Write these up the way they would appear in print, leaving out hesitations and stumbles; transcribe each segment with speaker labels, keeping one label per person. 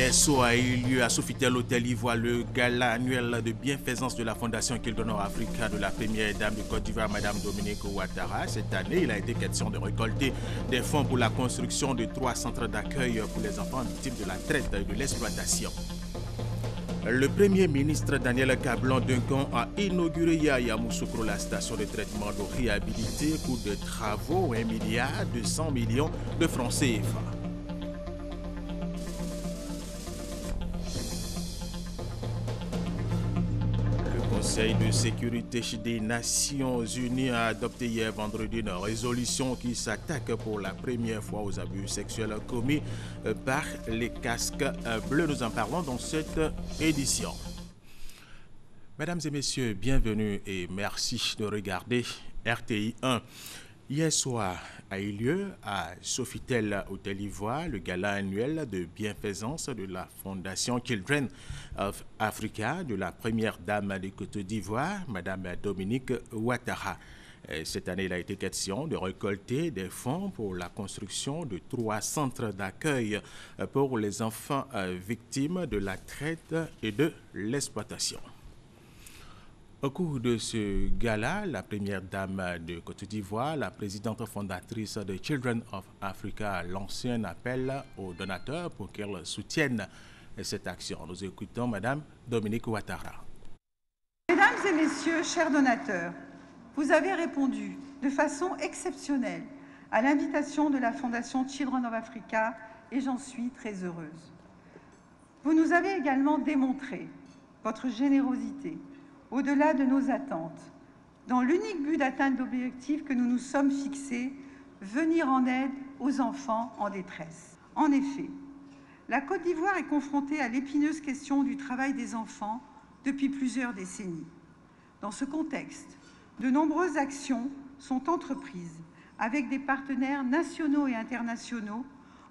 Speaker 1: Hier soir a eu lieu à Sofitel Hôtel Ivoire le gala annuel de bienfaisance de la Fondation Children of Africa de la première dame de Côte d'Ivoire, Madame Dominique Ouattara. Cette année, il a été question de récolter des fonds pour la construction de 3 centres d'accueil pour les enfants victimes de la traite et de l'exploitation. Le Premier ministre Daniel Kablan-Duncan a inauguré hier à Yamoussoukro la station de traitement d'eau réhabilitée, coût de travaux 1,2 milliard de francs CFA. Le Conseil de sécurité des Nations Unies a adopté hier vendredi une résolution qui s'attaque pour la première fois aux abus sexuels commis par les casques bleus. Nous en parlons dans cette édition. Mesdames et messieurs, bienvenue et merci de regarder RTI 1. Hier soir a eu lieu à Sofitel Hôtel Ivoire le gala annuel de bienfaisance de la Fondation Children of Africa de la première dame de Côte d'Ivoire, Madame Dominique Ouattara. Cette année, il a été question de récolter des fonds pour la construction de 3 centres d'accueil pour les enfants victimes de la traite et de l'exploitation. Au cours de ce gala, la première dame de Côte d'Ivoire, la présidente fondatrice de Children of Africa, a lancé un appel aux donateurs pour qu'ils soutiennent cette action. Nous écoutons Madame Dominique Ouattara.
Speaker 2: Mesdames et messieurs, chers donateurs, vous avez répondu de façon exceptionnelle à l'invitation de la Fondation Children of Africa et j'en suis très heureuse. Vous nous avez également démontré votre générosité au-delà de nos attentes, dans l'unique but d'atteindre l'objectif que nous nous sommes fixés, venir en aide aux enfants en détresse. En effet, la Côte d'Ivoire est confrontée à l'épineuse question du travail des enfants depuis plusieurs décennies. Dans ce contexte, de nombreuses actions sont entreprises avec des partenaires nationaux et internationaux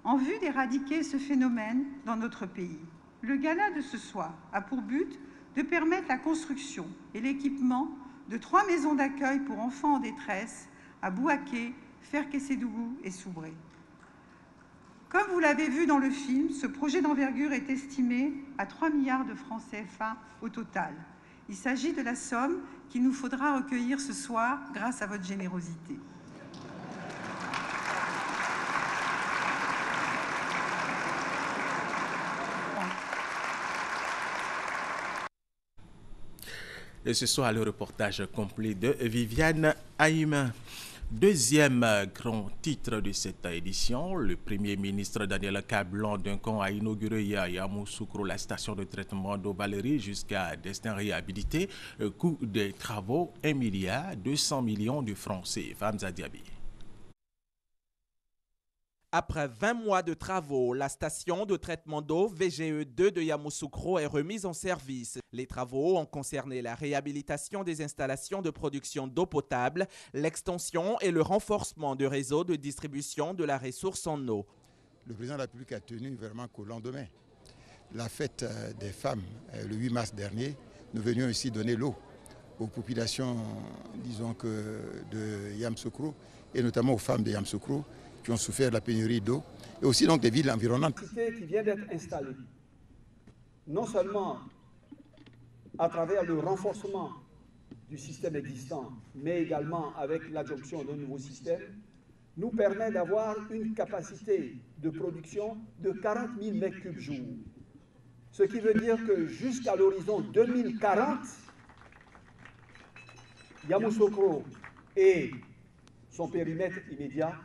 Speaker 2: en vue d'éradiquer ce phénomène dans notre pays. Le gala de ce soir a pour but de permettre la construction et l'équipement de 3 maisons d'accueil pour enfants en détresse à Bouaké, Ferkessédougou et Soubré. Comme vous l'avez vu dans le film, ce projet d'envergure est estimé à 3 milliards de francs CFA au total. Il s'agit de la somme qu'il nous faudra recueillir ce soir grâce à votre générosité.
Speaker 1: Et ce soir, le reportage complet de Viviane Haïm. Deuxième grand titre de cette édition, le Premier ministre Daniel Kablan-Duncan a inauguré hier à Yamoussoukro la station de traitement d'eau Valérie jusqu'à destin réhabilité. Coût des travaux 1,2 milliard de francs CFA. Hamza Diaby.
Speaker 3: Après 20 mois de travaux, la station de traitement d'eau VGE2 de Yamoussoukro est remise en service. Les travaux ont concerné la réhabilitation des installations de production d'eau potable, l'extension et le renforcement du réseau de distribution de la ressource en eau.
Speaker 4: Le président de la République a tenu vraiment qu'au lendemain, la fête des femmes, le 8 mars dernier, nous venions ici donner l'eau aux populations, disons que de Yamoussoukro et notamment aux femmes de Yamoussoukro, qui ont souffert de la pénurie d'eau, et aussi donc des villes environnantes.
Speaker 5: Qui vient d'être installée, non seulement à travers le renforcement du système existant, mais également avec l'adjonction d'un nouveau système, nous permet d'avoir une capacité de production de 40 000 m3 jour. Ce qui veut dire que jusqu'à l'horizon 2040, Yamoussoukro et son périmètre immédiat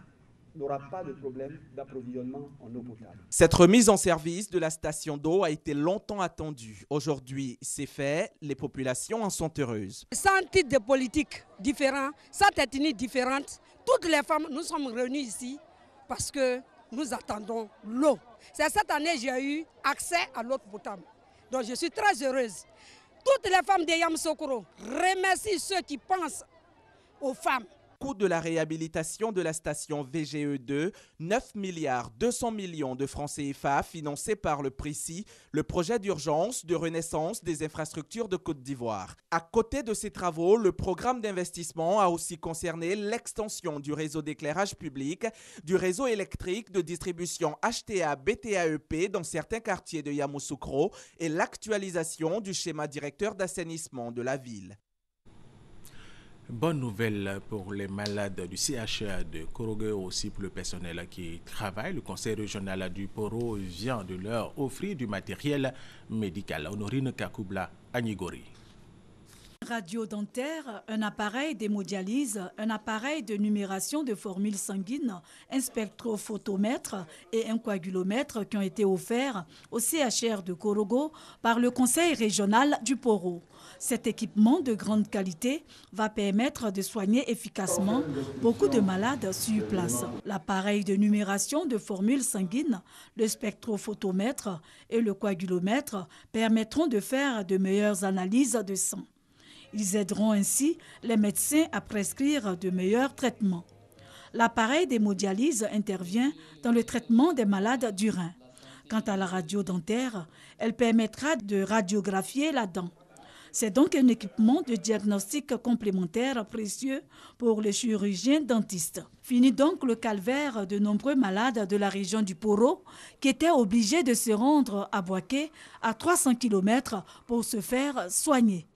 Speaker 5: n'aura pas de problème d'approvisionnement en eau potable.
Speaker 3: Cette remise en service de la station d'eau a été longtemps attendue. Aujourd'hui, c'est fait, les populations en sont heureuses.
Speaker 6: Sans titre de politique différent, sans ethnie différente, toutes les femmes, nous sommes réunies ici parce que nous attendons l'eau. C'est cette année que j'ai eu accès à l'eau potable. Donc je suis très heureuse. Toutes les femmes de Yamoussoukro remercient ceux qui pensent aux femmes.
Speaker 3: Coût de la réhabilitation de la station VGE2, 9 milliards 200 millions de francs CFA financés par le PRICI, le projet d'urgence de renaissance des infrastructures de Côte d'Ivoire. À côté de ces travaux, le programme d'investissement a aussi concerné l'extension du réseau d'éclairage public, du réseau électrique de distribution HTA-BTAEP dans certains quartiers de Yamoussoukro et l'actualisation du schéma directeur d'assainissement de la ville.
Speaker 1: Bonne nouvelle pour les malades du CHA de Korogo, aussi pour le personnel qui travaille. Le conseil régional du Poro vient de leur offrir du matériel médical. Honorine Kakoubla, Anigori.
Speaker 7: Radio dentaire, un appareil d'hémodialyse, un appareil de numération de formules sanguines, un spectrophotomètre et un coagulomètre qui ont été offerts au CHR de Korogo par le conseil régional du Poro. Cet équipement de grande qualité va permettre de soigner efficacement beaucoup de malades sur place. L'appareil de numération de formules sanguines, le spectrophotomètre et le coagulomètre permettront de faire de meilleures analyses de sang. Ils aideront ainsi les médecins à prescrire de meilleurs traitements. L'appareil d'hémodialyse intervient dans le traitement des malades du rein. Quant à la radio dentaire, elle permettra de radiographier la dent. C'est donc un équipement de diagnostic complémentaire précieux pour les chirurgiens dentistes. Fini donc le calvaire de nombreux malades de la région du Poro qui étaient obligés de se rendre à Boaké, à 300 km, pour se faire soigner.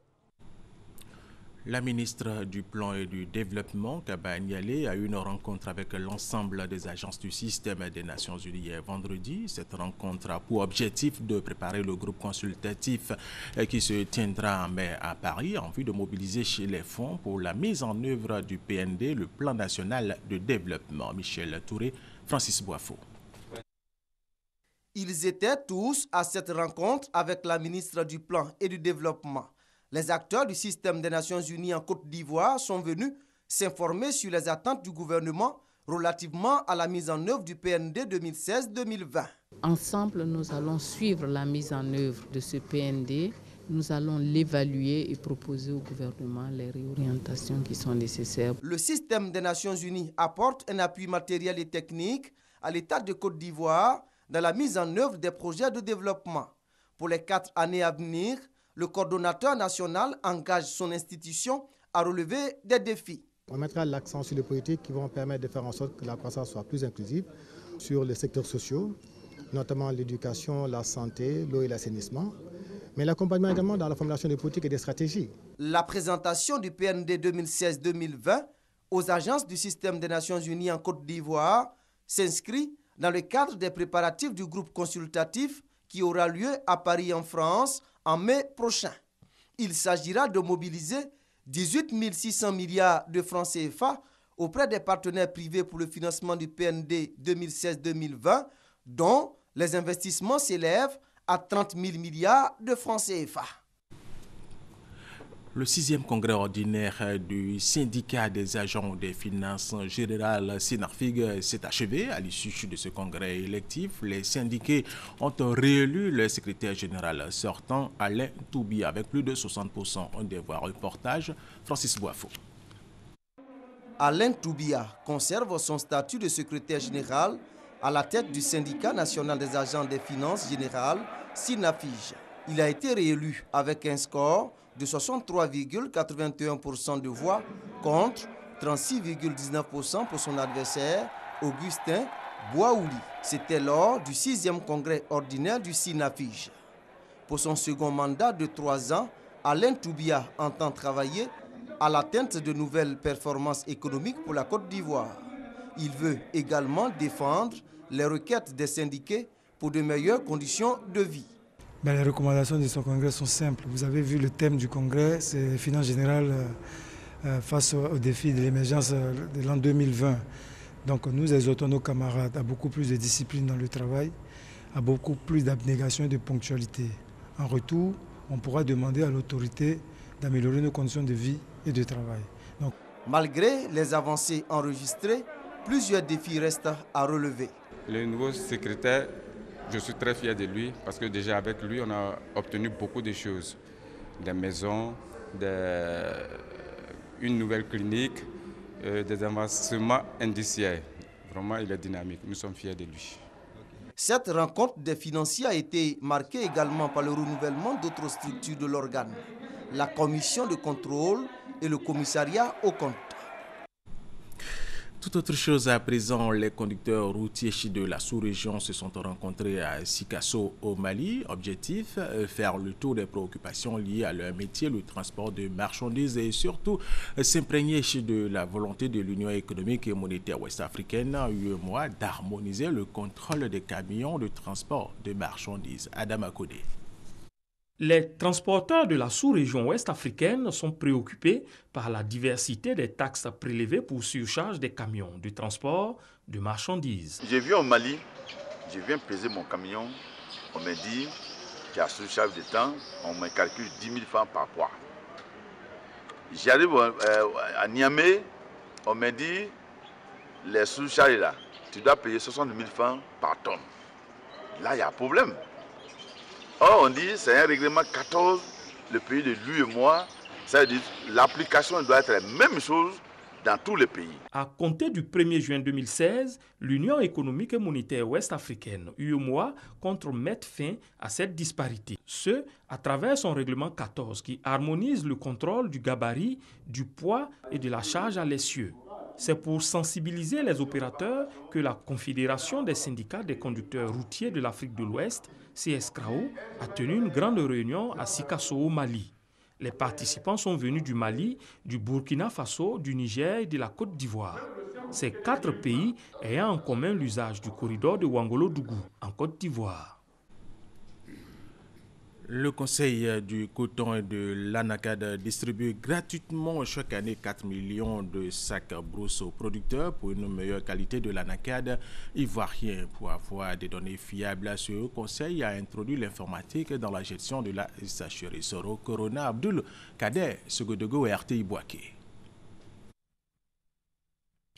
Speaker 1: La ministre du Plan et du Développement, Kaba Nialé, a eu une rencontre avec l'ensemble des agences du système des Nations Unies hier vendredi. Cette rencontre a pour objectif de préparer le groupe consultatif qui se tiendra en mai à Paris en vue de mobiliser les fonds pour la mise en œuvre du PND, le Plan national de développement. Michel Touré, Francis Boifo.
Speaker 8: Ils étaient tous à cette rencontre avec la ministre du Plan et du Développement. Les acteurs du système des Nations Unies en Côte d'Ivoire sont venus s'informer sur les attentes du gouvernement relativement à la mise en œuvre du PND 2016-2020.
Speaker 9: Ensemble, nous allons suivre la mise en œuvre de ce PND. Nous allons l'évaluer et proposer au gouvernement les réorientations qui sont nécessaires.
Speaker 8: Le système des Nations Unies apporte un appui matériel et technique à l'État de Côte d'Ivoire dans la mise en œuvre des projets de développement. Pour les 4 années à venir, le coordonnateur national engage son institution à relever des défis.
Speaker 10: On mettra l'accent sur les politiques qui vont permettre de faire en sorte que la croissance soit plus inclusive, sur les secteurs sociaux, notamment l'éducation, la santé, l'eau et l'assainissement, mais l'accompagnement également dans la formulation des politiques et des stratégies.
Speaker 8: La présentation du PND 2016-2020 aux agences du système des Nations Unies en Côte d'Ivoire s'inscrit dans le cadre des préparatifs du groupe consultatif qui aura lieu à Paris en France en mai prochain. Il s'agira de mobiliser 18 600 milliards de francs CFA auprès des partenaires privés pour le financement du PND 2016-2020, dont les investissements s'élèvent à 30 000 milliards de francs CFA.
Speaker 1: Le 6e congrès ordinaire du syndicat des agents des finances générales SYNARFIG s'est achevé. À l'issue de ce congrès électif, les syndiqués ont réélu le secrétaire général sortant, Alain Toubia, avec plus de 60% des voix. Reportage, Francis Boifo.
Speaker 8: Alain Toubia conserve son statut de secrétaire général à la tête du syndicat national des agents des finances générales, SYNAFIG. Il a été réélu avec un score de 63,81% de voix contre 36,19% pour son adversaire, Augustin Boaouli. C'était lors du 6e congrès ordinaire du SYNAFIG. Pour son second mandat de 3 ans, Alain Toubia entend travailler à l'atteinte de nouvelles performances économiques pour la Côte d'Ivoire. Il veut également défendre les requêtes des syndiqués pour de meilleures conditions de vie.
Speaker 11: Les recommandations de ce congrès sont simples. Vous avez vu le thème du congrès, c'est les finances générales face aux défis de l'émergence de l'an 2020. Donc nous exhortons nos camarades à beaucoup plus de discipline dans le travail, à beaucoup plus d'abnégation et de ponctualité. En retour, on pourra demander à l'autorité d'améliorer nos conditions de vie et de travail. Donc,
Speaker 8: malgré les avancées enregistrées, plusieurs défis restent à relever.
Speaker 12: Le nouveau secrétaire, je suis très fier de lui parce que déjà avec lui, on a obtenu beaucoup de choses. Des maisons, une nouvelle clinique, des investissements indiciaires. Vraiment, il est dynamique. Nous sommes fiers de lui.
Speaker 8: Cette rencontre des financiers a été marquée également par le renouvellement d'autres structures de l'organe, la commission de contrôle et le commissariat aux comptes.
Speaker 1: Tout autre chose à présent, les conducteurs routiers de la sous-région se sont rencontrés à Sikasso au Mali. Objectif, faire le tour des préoccupations liées à leur métier, le transport de marchandises et surtout s'imprégner de la volonté de l'Union économique et monétaire ouest-africaine, UEMOA, d'harmoniser le contrôle des camions de transport de marchandises. Adam Akodé.
Speaker 13: Les transporteurs de la sous-région ouest-africaine sont préoccupés par la diversité des taxes prélevées pour surcharge des camions de transport de marchandises.
Speaker 14: Je viens au Mali, je viens peser mon camion, on me dit qu'il y a surcharge de temps, on me calcule 10 000 francs par poids. J'arrive à Niamey, on me dit les surcharges là, tu dois payer 60 000 francs par tonne. Là, il y a un problème. Or, on dit c'est un règlement 14, le pays de l'UEMOA, ça veut dire l'application doit être la même chose dans tous les pays.
Speaker 13: À compter du 1er juin 2016, l'Union économique et monétaire ouest-africaine, UEMOA, compte mettre fin à cette disparité. Ce, à travers son règlement 14 qui harmonise le contrôle du gabarit, du poids et de la charge à l'essieu. C'est pour sensibiliser les opérateurs que la Confédération des syndicats des conducteurs routiers de l'Afrique de l'Ouest, CSCRAO, a tenu une grande réunion à Sikasso au Mali. Les participants sont venus du Mali, du Burkina Faso, du Niger et de la Côte d'Ivoire. Ces 4 pays ayant en commun l'usage du corridor de Ouangolo-Dougou en Côte d'Ivoire.
Speaker 1: Le Conseil du coton et de l'Anacad distribue gratuitement chaque année 4 millions de sacs brousses aux producteurs pour une meilleure qualité de l'Anacad ivoirien. Pour avoir des données fiables, ce Conseil a introduit l'informatique dans la gestion de la sacherie. Soro Corona Abdul Kader, Segodogo et RTI Boaké.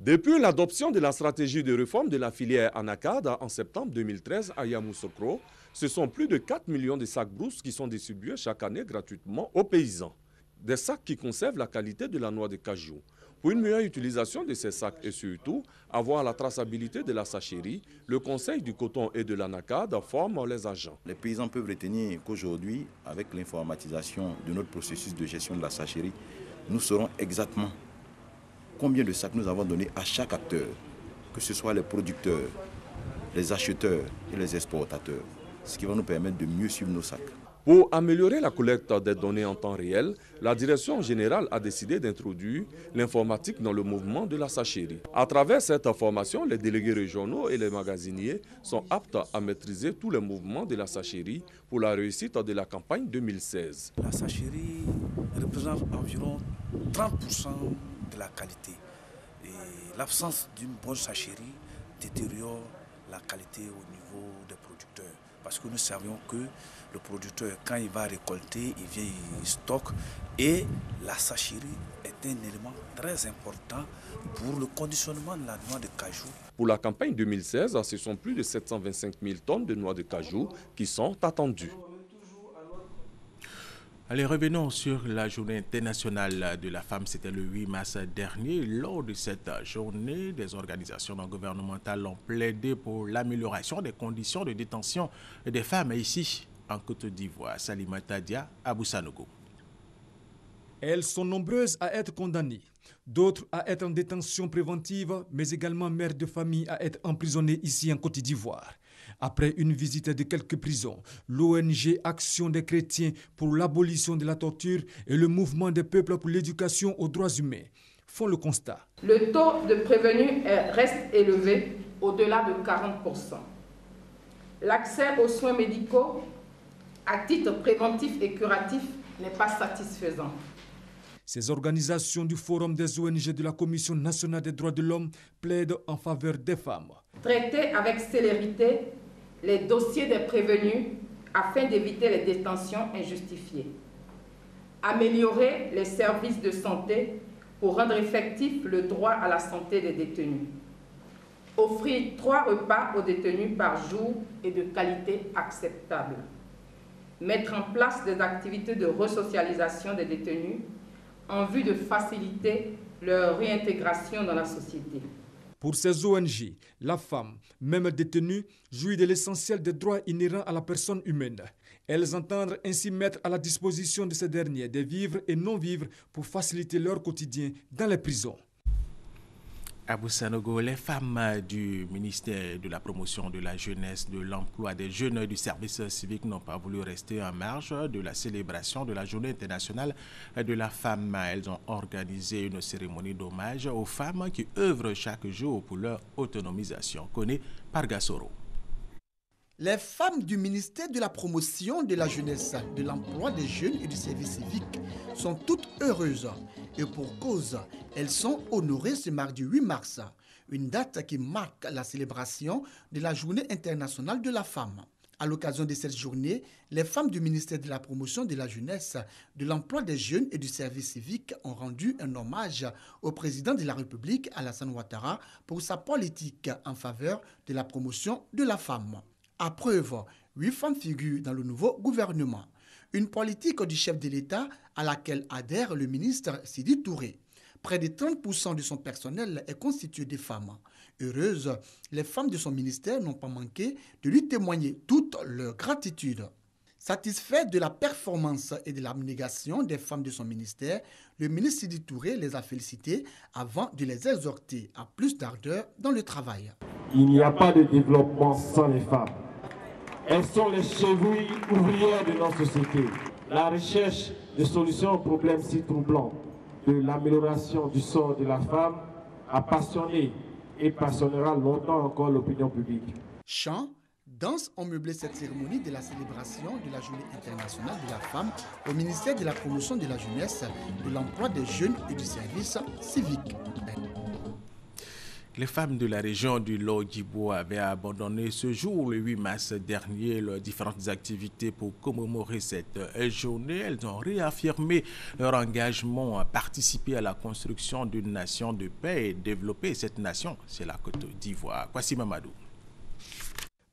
Speaker 15: Depuis l'adoption de la stratégie de réforme de la filière Anacad en septembre 2013 à Yamoussoukro, ce sont plus de 4 millions de sacs brousses qui sont distribués chaque année gratuitement aux paysans. Des sacs qui conservent la qualité de la noix de cajou. Pour une meilleure utilisation de ces sacs et surtout avoir la traçabilité de la sacherie, le Conseil du coton et de l'Anacad forme les agents.
Speaker 16: Les paysans peuvent retenir qu'aujourd'hui, avec l'informatisation de notre processus de gestion de la sacherie, nous saurons exactement combien de sacs nous avons donné à chaque acteur, que ce soit les producteurs, les acheteurs et les exportateurs, ce qui va nous permettre de mieux suivre nos sacs.
Speaker 15: Pour améliorer la collecte des données en temps réel, la direction générale a décidé d'introduire l'informatique dans le mouvement de la sacherie. À travers cette formation, les délégués régionaux et les magasiniers sont aptes à maîtriser tous les mouvements de la sacherie pour la réussite de la campagne 2016.
Speaker 17: La sacherie représente environ 30% de la qualité. Et l'absence d'une bonne sacherie détériore la qualité au niveau des producteurs. Parce que nous savions que le producteur, quand il va récolter, il vient, il stocke. Et la sacherie est un élément très important pour le conditionnement de la noix de cajou.
Speaker 15: Pour la campagne 2016, ce sont plus de 725 000 tonnes de noix de cajou qui sont attendues.
Speaker 1: Allez, revenons sur la journée internationale de la femme. C'était le 8 mars dernier. Lors de cette journée, des organisations non gouvernementales ont plaidé pour l'amélioration des conditions de détention des femmes ici en Côte d'Ivoire. Salimata Dia, Abou Sanogo.
Speaker 18: Elles sont nombreuses à être condamnées, d'autres à être en détention préventive, mais également mères de famille à être emprisonnées ici en Côte d'Ivoire. Après une visite de quelques prisons, l'ONG Action des chrétiens pour l'abolition de la torture et le mouvement des peuples pour l'éducation aux droits humains font le constat.
Speaker 19: Le taux de prévenus reste élevé, au-delà de 40%. L'accès aux soins médicaux à titre préventif et curatif n'est pas satisfaisant.
Speaker 18: Ces organisations du Forum des ONG de la Commission nationale des droits de l'homme plaident en faveur des femmes.
Speaker 19: Traiter avec célérité les dossiers des prévenus afin d'éviter les détentions injustifiées. Améliorer les services de santé pour rendre effectif le droit à la santé des détenus. Offrir 3 repas aux détenus par jour et de qualité acceptable. Mettre en place des activités de resocialisation des détenus en vue de faciliter leur réintégration dans la société.
Speaker 18: Pour ces ONG, la femme, même détenue, jouit de l'essentiel des droits inhérents à la personne humaine. Elles entendent ainsi mettre à la disposition de ces derniers des vivres et non-vivres pour faciliter leur quotidien dans les prisons.
Speaker 1: À Boussanogo, les femmes du ministère de la Promotion de la Jeunesse, de l'Emploi des Jeunes et du Service civique n'ont pas voulu rester en marge de la célébration de la Journée internationale de la femme. Elles ont organisé une cérémonie d'hommage aux femmes qui œuvrent chaque jour pour leur autonomisation. Connu par Gassoro.
Speaker 20: Les femmes du ministère de la Promotion de la Jeunesse, de l'Emploi des Jeunes et du Service civique sont toutes heureuses. Et pour cause, elles sont honorées ce mardi 8 mars, une date qui marque la célébration de la Journée internationale de la femme. À l'occasion de cette journée, les femmes du ministère de la Promotion de la Jeunesse, de l'Emploi des Jeunes et du Service civique ont rendu un hommage au président de la République, Alassane Ouattara, pour sa politique en faveur de la promotion de la femme. À preuve, 8 femmes figurent dans le nouveau gouvernement. Une politique du chef de l'État à laquelle adhère le ministre Sidi Touré. Près de 30% de son personnel est constitué de femmes. Heureuses, les femmes de son ministère n'ont pas manqué de lui témoigner toute leur gratitude. Satisfait de la performance et de l'abnégation des femmes de son ministère, le ministre Sidi Touré les a félicitées avant de les exhorter à plus d'ardeur dans le travail.
Speaker 21: Il n'y a pas de développement sans les femmes. Elles sont les chevilles ouvrières de notre société. La recherche de solutions aux problèmes si troublants, de l'amélioration du sort de la femme, a passionné et passionnera longtemps encore l'opinion publique.
Speaker 20: Chants, danses ont meublé cette cérémonie de la célébration de la Journée internationale de la femme au ministère de la Promotion de la Jeunesse, de l'Emploi des Jeunes et du Service civique.
Speaker 1: Les femmes de la région du Lodjibo avaient abandonné ce jour, le 8 mars dernier, leurs différentes activités pour commémorer cette journée. Elles ont réaffirmé leur engagement à participer à la construction d'une nation de paix et développer cette nation, c'est la Côte d'Ivoire. Kwasi Mamadou.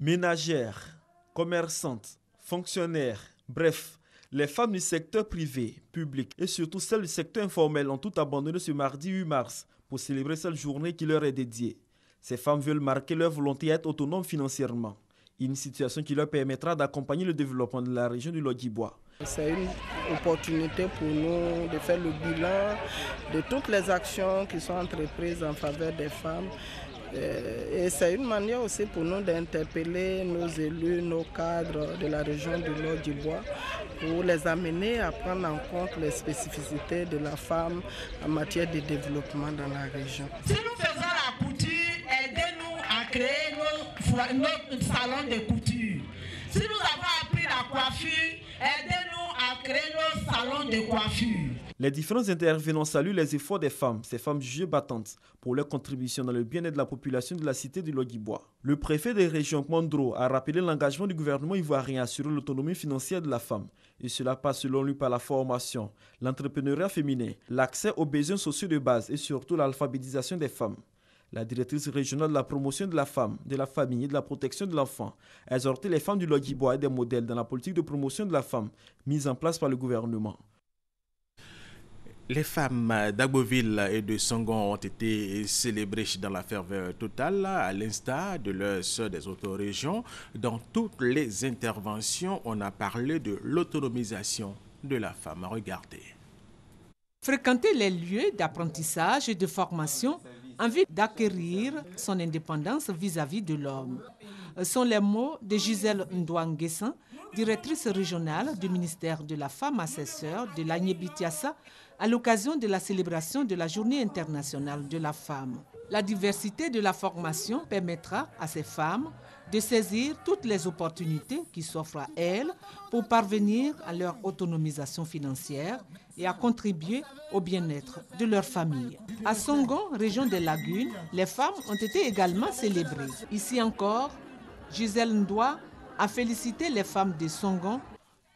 Speaker 22: Ménagères, commerçantes, fonctionnaires, bref, les femmes du secteur privé, public et surtout celles du secteur informel ont toutes abandonné ce mardi 8 mars pour célébrer cette journée qui leur est dédiée. Ces femmes veulent marquer leur volonté à être autonomes financièrement, une situation qui leur permettra d'accompagner le développement de la région du Lodjibois.
Speaker 23: C'est une opportunité pour nous de faire le bilan de toutes les actions qui sont entreprises en faveur des femmes. Et c'est une manière aussi pour nous d'interpeller nos élus, nos cadres de la région du Lodjibois pour les amener à prendre en compte les spécificités de la femme en matière de développement dans la région.
Speaker 24: Si nous faisons la couture, aidez-nous à créer notre salon de couture. Si nous avons appris la coiffure, aidez-nous à créer nos salons de coiffure.
Speaker 22: Les différents intervenants saluent les efforts des femmes, ces femmes jugées battantes, pour leur contribution dans le bien-être de la population de la cité du Lodjibois. Le préfet des régions Mandro a rappelé l'engagement du gouvernement ivoirien à assurer l'autonomie financière de la femme. Et cela passe selon lui par la formation, l'entrepreneuriat féminin, l'accès aux besoins sociaux de base et surtout l'alphabétisation des femmes. La directrice régionale de la promotion de la femme, de la famille et de la protection de l'enfant a exhorté les femmes du Lodjibois à des modèles dans la politique de promotion de la femme mise en place par le gouvernement.
Speaker 1: Les femmes d'Agboville et de Songon ont été célébrées dans la ferveur totale, à l'instar de leurs sœurs des autres régions. Dans toutes les interventions, on a parlé de l'autonomisation de la femme. Regardez.
Speaker 25: Fréquenter les lieux d'apprentissage et de formation en vue d'acquérir son indépendance vis-à-vis de l'homme. Sont les mots de Gisèle Ndouanguessan, directrice régionale du ministère de la Femme assesseur de l'Agnébitiassa, à l'occasion de la célébration de la Journée internationale de la femme. La diversité de la formation permettra à ces femmes de saisir toutes les opportunités qui s'offrent à elles pour parvenir à leur autonomisation financière et à contribuer au bien-être de leur famille. À Songon, région des Lagunes, les femmes ont été également célébrées. Ici encore, Gisèle Ndoua a félicité les femmes de Songon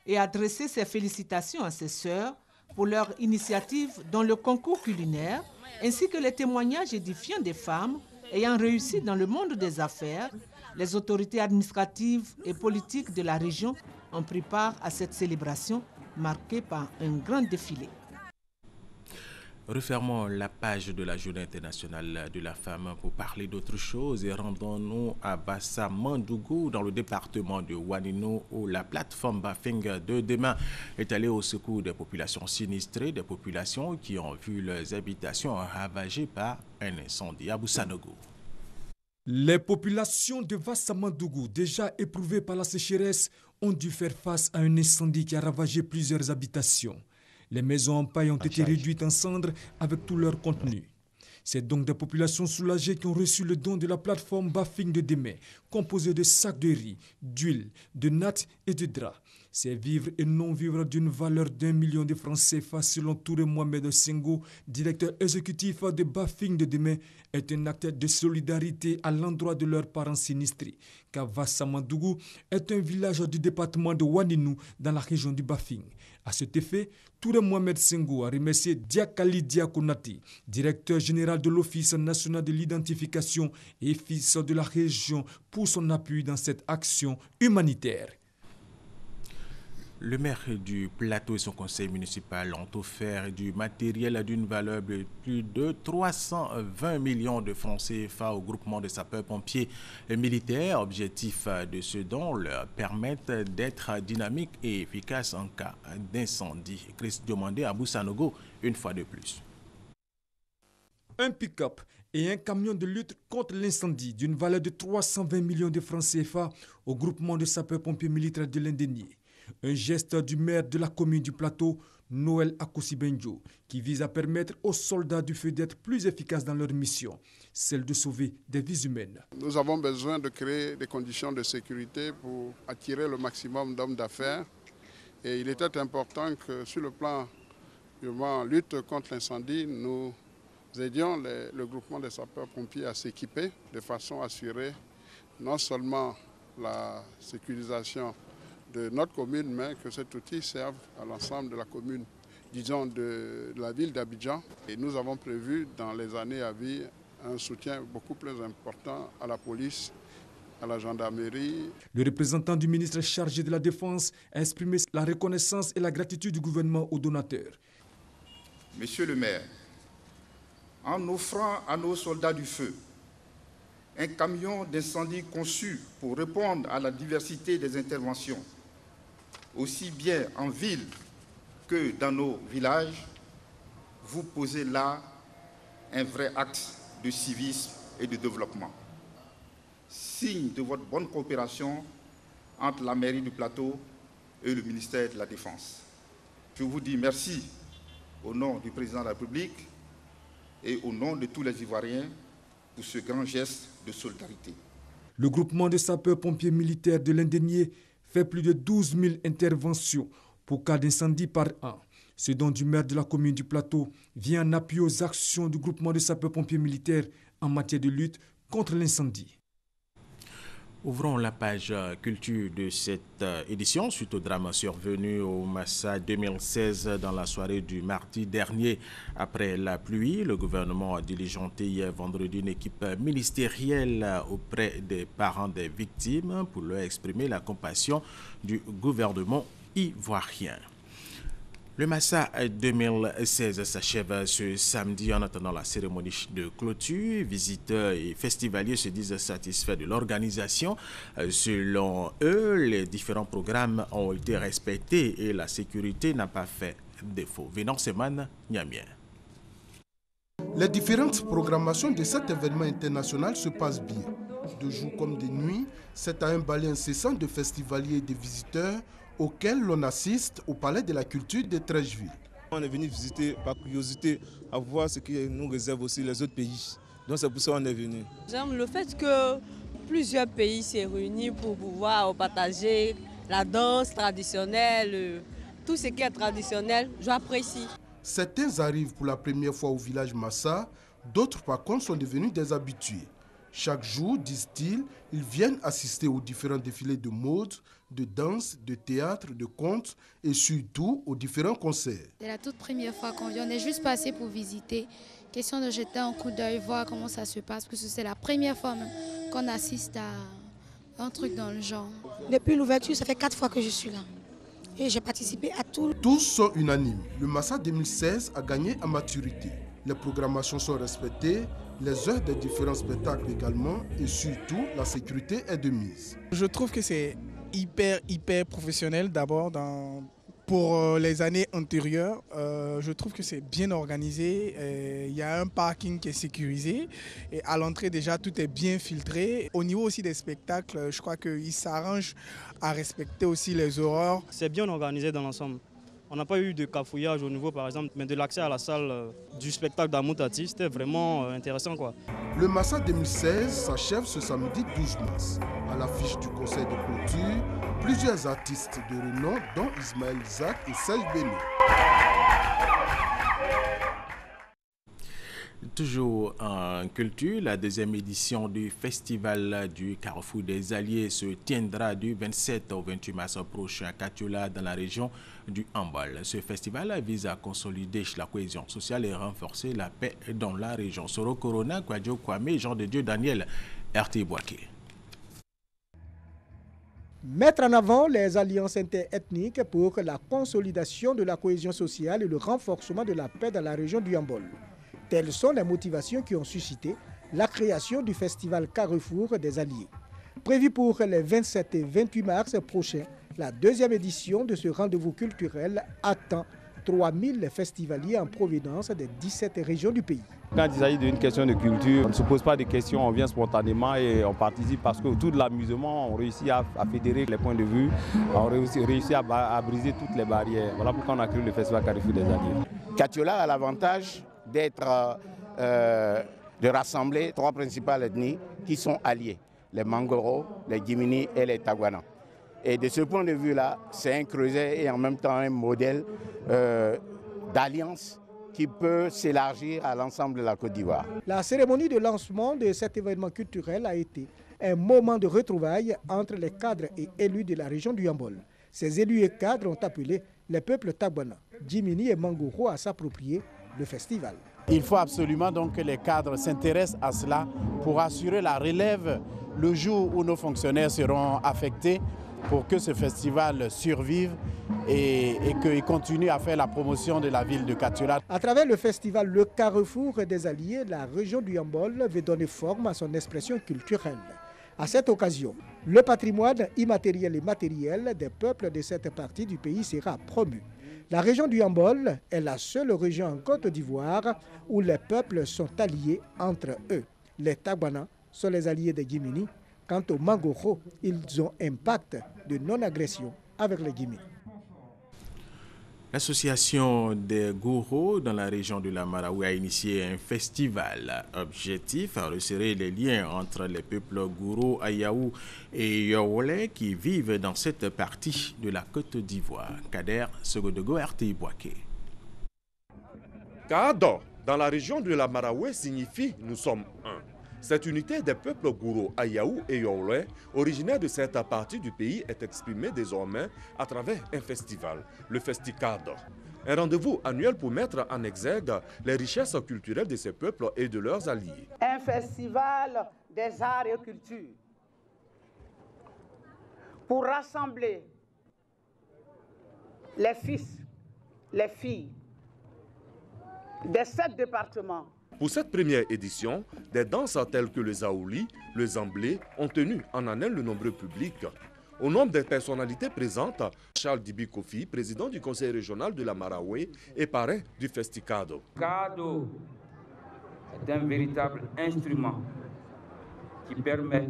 Speaker 25: et adressé ses félicitations à ses sœurs pour leur initiative dans le concours culinaire, ainsi que les témoignages édifiants des femmes ayant réussi dans le monde des affaires. Les autorités administratives et politiques de la région ont pris part à cette célébration marquée par un grand défilé.
Speaker 1: Refermons la page de la Journée internationale de la femme pour parler d'autre chose et rendons-nous à Bassa Mandougou dans le département de Wanino où la plateforme Bafing de demain est allée au secours des populations sinistrées, des populations qui ont vu leurs habitations ravagées par un incendie à Boussanogo.
Speaker 18: Les populations de Bassa Mandougou, déjà éprouvées par la sécheresse, ont dû faire face à un incendie qui a ravagé plusieurs habitations. Les maisons en paille ont été réduites en cendres avec tout leur contenu. C'est donc des populations soulagées qui ont reçu le don de la plateforme Bafing de demain, composée de sacs de riz, d'huile, de nattes et de draps. Ces vivres et non-vivres d'une valeur d'1 million de francs CFA selon Touré Mohamed Sengo, directeur exécutif de Bafing de demain, est un acte de solidarité à l'endroit de leurs parents sinistrés. Car Bassa Mandougou est un village du département de Wanino dans la région du Bafing. À cet effet, Touré Mohamed Sengo a remercié Diakali Diakonati, directeur général de l'Office national de l'identification et fils de la région, pour son appui dans cette action humanitaire.
Speaker 1: Le maire du Plateau et son conseil municipal ont offert du matériel d'une valeur de plus de 320 millions de francs CFA au groupement de sapeurs-pompiers militaires. Objectif de ce don leur permettre d'être dynamiques et efficaces en cas d'incendie. Chris demandé à Boussanogo une fois de plus.
Speaker 18: Un pick-up et un camion de lutte contre l'incendie d'une valeur de 320 millions de francs CFA au groupement de sapeurs-pompiers militaires de l'Indénié. Un geste du maire de la commune du Plateau, Noël Akosibenjo, qui vise à permettre aux soldats du feu d'être plus efficaces dans leur mission, celle de sauver des vies humaines.
Speaker 2: Nous avons besoin de créer des conditions de sécurité pour attirer le maximum d'hommes d'affaires. Et il était important que sur le plan de lutte contre l'incendie, nous aidions le groupement des sapeurs-pompiers à s'équiper de façon à assurer non seulement la sécurisation de notre commune, mais que cet outil serve à l'ensemble de la commune, disons de la ville d'Abidjan. Et nous avons prévu dans les années à venir un soutien beaucoup plus important à la police, à la gendarmerie.
Speaker 18: Le représentant du ministre chargé de la Défense a exprimé la reconnaissance et la gratitude du gouvernement aux donateurs.
Speaker 3: Monsieur le maire, en offrant à nos soldats du feu un camion d'incendie conçu pour répondre à la diversité des interventions, aussi bien en ville que dans nos villages, vous posez là un vrai acte de civisme et de développement. Signe de votre bonne coopération entre la mairie du Plateau et le ministère de la Défense. Je vous dis merci au nom du président de la République et au nom de tous les Ivoiriens pour ce grand geste de solidarité.
Speaker 18: Le groupement de sapeurs-pompiers militaires de l'Indénié fait plus de 12 000 interventions pour cas d'incendie par an. Ce don du maire de la commune du Plateau vient en appui aux actions du groupement de sapeurs-pompiers militaires en matière de lutte contre l'incendie.
Speaker 1: Ouvrons la page culture de cette édition suite au drame survenu au Massa 2016 dans la soirée du mardi dernier. Après la pluie, le gouvernement a diligenté hier vendredi une équipe ministérielle auprès des parents des victimes pour leur exprimer la compassion du gouvernement ivoirien. Le Massa 2016 s'achève ce samedi en attendant la cérémonie de clôture. Visiteurs et festivaliers se disent satisfaits de l'organisation. Selon eux, les différents programmes ont été respectés et la sécurité n'a pas fait défaut. Vénan Seman, Niamien.
Speaker 4: Les différentes programmations de cet événement international se passent bien. De jour comme de nuit, c'est à un balai incessant de festivaliers et de visiteurs auquel l'on assiste au Palais de la Culture de Treichville.
Speaker 5: On est venu visiter par curiosité, à voir ce qui nous réserve aussi les autres pays. Donc c'est pour ça qu'on est venu.
Speaker 6: J'aime le fait que plusieurs pays s'est réunis pour pouvoir partager la danse traditionnelle, tout ce qui est traditionnel, j'apprécie.
Speaker 4: Certains arrivent pour la première fois au village Massa, d'autres par contre sont devenus des habitués. Chaque jour, disent-ils, ils viennent assister aux différents défilés de mode, de danse, de théâtre, de contes et surtout aux différents concerts.
Speaker 26: C'est la toute première fois qu'on vient, on est juste passé pour visiter. Question de jeter un coup d'œil, voir comment ça se passe, parce que c'est la première fois même qu'on assiste à un truc dans le genre.
Speaker 27: Depuis l'ouverture, ça fait 4 fois que je suis là.
Speaker 7: et j'ai participé à tout.
Speaker 4: Tous sont unanimes. Le Massa 2016 a gagné en maturité. Les programmations sont respectées, les heures des différents spectacles également et surtout la sécurité est de mise.
Speaker 8: Je trouve que c'est hyper professionnel d'abord pour les années antérieures. Je trouve que c'est bien organisé. Il y a un parking qui est sécurisé et à l'entrée déjà tout est bien filtré. Au niveau aussi des spectacles, je crois qu'ils s'arrangent à respecter aussi les horaires.
Speaker 9: C'est bien organisé dans l'ensemble. On n'a pas eu de cafouillage au niveau, par exemple, mais de l'accès à la salle du spectacle d'Amoutati, c'était vraiment intéressant, quoi.
Speaker 4: Le Massa 2016 s'achève ce samedi 12 mars. À l'affiche du conseil de clôture, plusieurs artistes de renom, dont Ismaël Isaac et Serge Béni.
Speaker 1: Toujours en culture, la deuxième édition du Festival du Carrefour des Alliés se tiendra du 27 au 28 mars prochain à Katiola dans la région du Hambal. Ce festival vise à consolider la cohésion sociale et renforcer la paix dans la région. Soro Corona, Kwadjo Kwame, Jean de Dieu Daniel, RT Boaké.
Speaker 10: Mettre en avant les alliances interethniques pour la consolidation de la cohésion sociale et le renforcement de la paix dans la région du Hambal. Telles sont les motivations qui ont suscité la création du Festival Carrefour des Alliés. Prévu pour les 27 et 28 mars prochains, la deuxième édition de ce rendez-vous culturel attend 3000 festivaliers en provenance des 17 régions du pays.
Speaker 11: Quand il s'agit d'une question de culture, on ne se pose pas de questions, on vient spontanément et on participe parce qu'autour de l'amusement, on réussit à fédérer les points de vue, on réussit à briser toutes les barrières. Voilà pourquoi on a créé le Festival Carrefour des Alliés.
Speaker 12: Katiola a l'avantage de rassembler trois principales ethnies qui sont alliées, les Mangoro, les Djimini et les Tagwana. Et de ce point de vue-là, c'est un creuset et en même temps un modèle d'alliance qui peut s'élargir à l'ensemble de la Côte d'Ivoire.
Speaker 10: La cérémonie de lancement de cet événement culturel a été un moment de retrouvailles entre les cadres et élus de la région du Hambal. Ces élus et cadres ont appelé les peuples Tagwana, Djimini et Mangoro à s'approprier le festival.
Speaker 27: Il faut absolument donc que les cadres s'intéressent à cela pour assurer la relève le jour où nos fonctionnaires seront affectés pour que ce festival survive et qu'il continue à faire la promotion de la ville de Katiola.
Speaker 10: À travers le festival Le Carrefour des Alliés, la région du Hambal veut donner forme à son expression culturelle. À cette occasion, le patrimoine immatériel et matériel des peuples de cette partie du pays sera promu. La région du Hambal est la seule région en Côte d'Ivoire où les peuples sont alliés entre eux. Les Tagwana sont les alliés des Djimini. Quant aux Mangoro, ils ont un pacte de non-agression avec les Djimini.
Speaker 1: L'association des gourous dans la région de la Marawi a initié un festival. Objectif à resserrer les liens entre les peuples gourous Ayaou et Yowole qui vivent dans cette partie de la Côte d'Ivoire. Kader Segodego, RT Boaké.
Speaker 15: Kado, dans la région de la Marawi, signifie « nous sommes un ». Cette unité des peuples gourous Ayaou et Yowole, originaire de cette partie du pays, est exprimée désormais à travers un festival, le Festicado. Un rendez-vous annuel pour mettre en exergue les richesses culturelles de ces peuples et de leurs alliés.
Speaker 28: Un festival des arts et cultures pour rassembler les fils, les filles des 7 départements.
Speaker 15: Pour cette première édition, des danses telles que le Zaouli, le Zamblé ont tenu en haleine le nombreux public. Au nombre des personnalités présentes, Charles Dibi Kofi, président du conseil régional de la Marawi et parrain du Festicado.
Speaker 29: Kado est un véritable instrument qui permet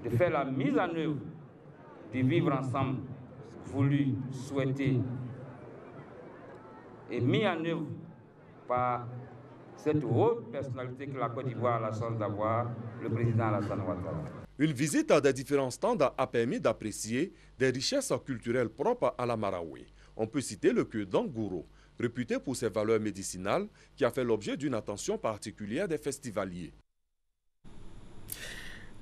Speaker 29: de faire la mise en œuvre du vivre ensemble voulu, souhaité et mis en œuvre par cette haute personnalité que la Côte d'Ivoire a la chance d'avoir, le président Alassane Ouattara.
Speaker 15: Une visite des différents stands a permis d'apprécier des richesses culturelles propres à la Marawi. On peut citer le queue d'Angouro, réputé pour ses valeurs médicinales, qui a fait l'objet d'une attention particulière des festivaliers.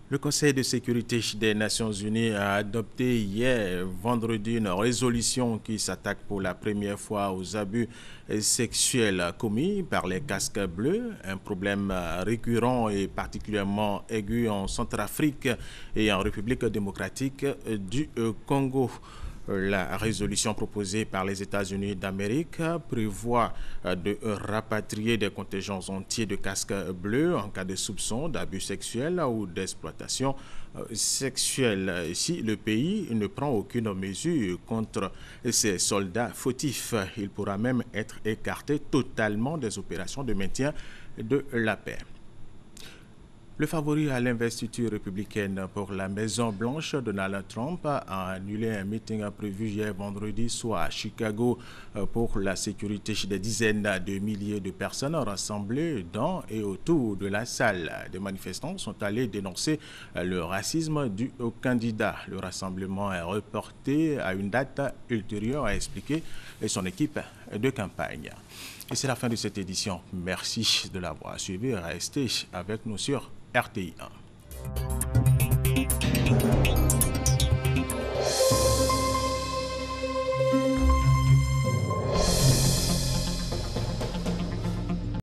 Speaker 1: Le Conseil de sécurité des Nations Unies a adopté hier, vendredi, une résolution qui s'attaque pour la première fois aux abus sexuels commis par les casques bleus, un problème récurrent et particulièrement aigu en Centrafrique et en République démocratique du Congo. La résolution proposée par les États-Unis d'Amérique prévoit de rapatrier des contingents entiers de casques bleus en cas de soupçon d'abus sexuels ou d'exploitation sexuelle si le pays ne prend aucune mesure contre ces soldats fautifs. Il pourra même être écarté totalement des opérations de maintien de la paix. Le favori à l'investiture républicaine pour la Maison-Blanche, Donald Trump, a annulé un meeting prévu hier vendredi soir à Chicago pour la sécurité chez des dizaines de milliers de personnes rassemblées dans et autour de la salle. Des manifestants sont allés dénoncer le racisme dû au candidat. Le rassemblement est reporté à une date ultérieure, a expliqué son équipe de campagne. Et c'est la fin de cette édition. Merci de l'avoir suivi. Restez avec nous sur RTI 1.